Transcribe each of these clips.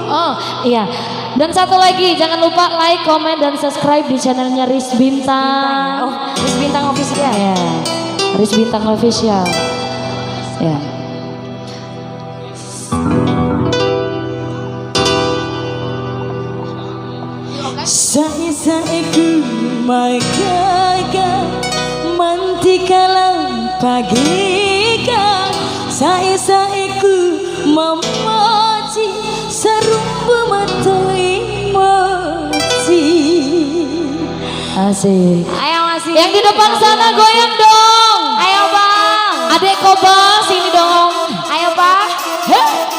Oh iya. Dan satu lagi, jangan lupa like, comment, dan subscribe di channelnya Riz Bintang. Oh, Riz Bintang Official. Ya, Riz Bintang Official. Ya. Sai-saiku mai gaga mantikalang pagi ka sai-saiku mamaci sarumbu matoi maci. Asik. Ayo masih. Yang di depan sana goyang dong. Ayo bang. Adek Kobang sini dong. Ayo bang. Hei.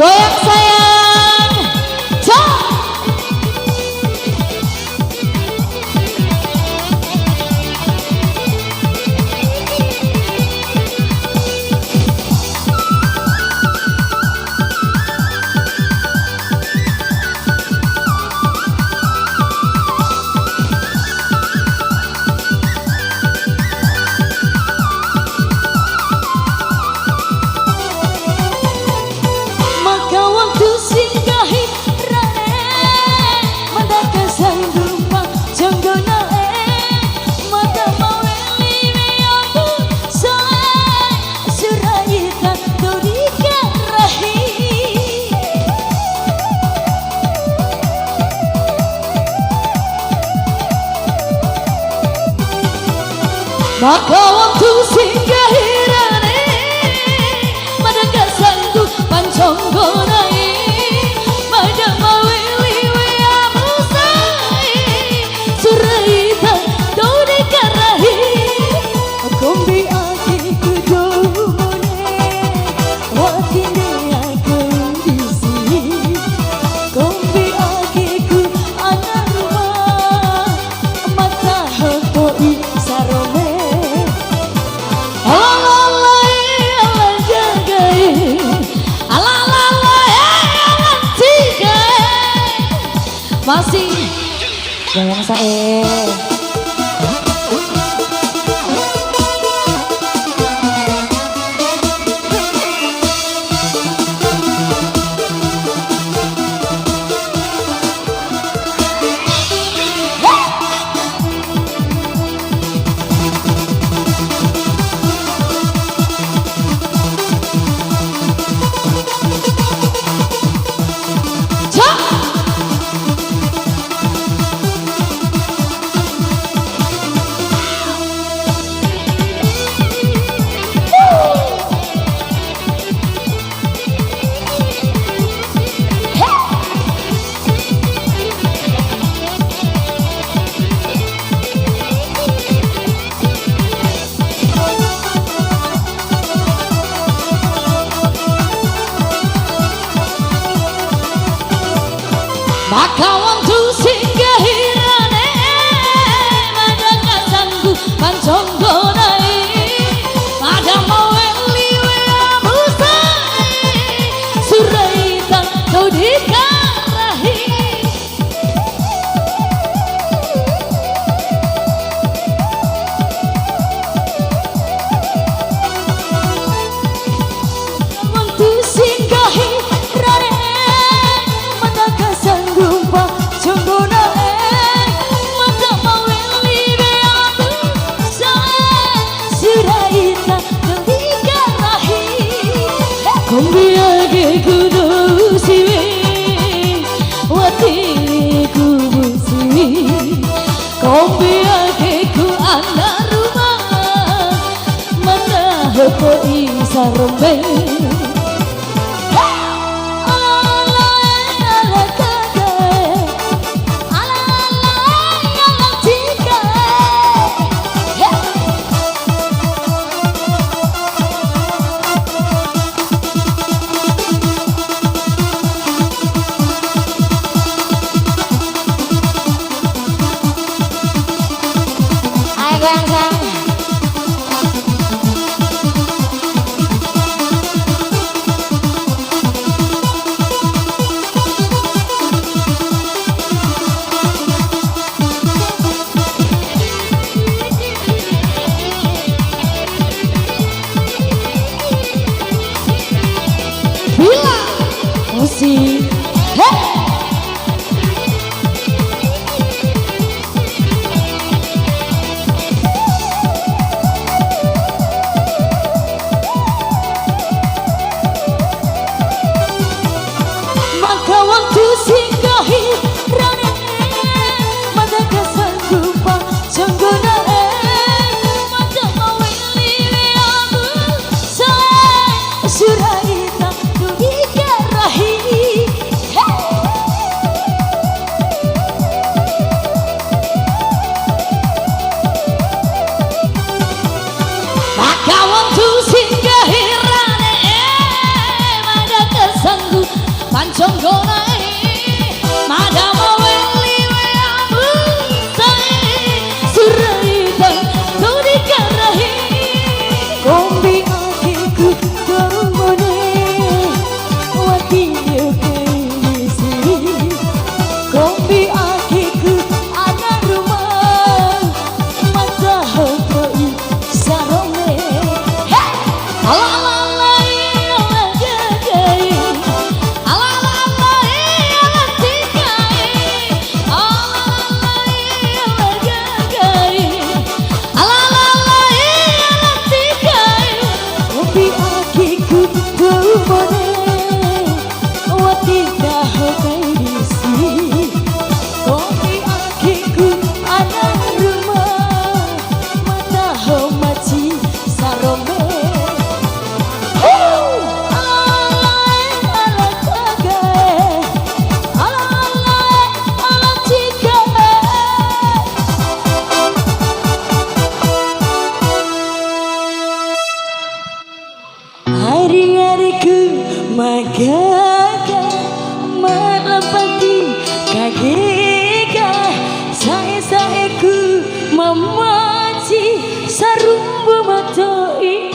Goyang sayang, cok. Maka waktu singgahirane madaka sanggu panconggonai madama wiliwe amusai suraita doni karahi kombi aki kudomone watine akondisi kombi aki ku anaruma mata hotoi sarome. Masih goyang sae. Maka waktu singgahirane madaka sanggu panconggonai madama weliwe amusai suraita dodikarahi. Waktu singgahirane madaka sanggu hotoi sarombe. Goyang sang. Bila musik, hey. Waktu singgahi rane mata kesanggupa jonggona mata mawili amu saya suraita tugi karahi maka waktu singgahi rane mata kesanggupa jonggona magaga marapati kagega sae-saeku mamaci sarumbu matoi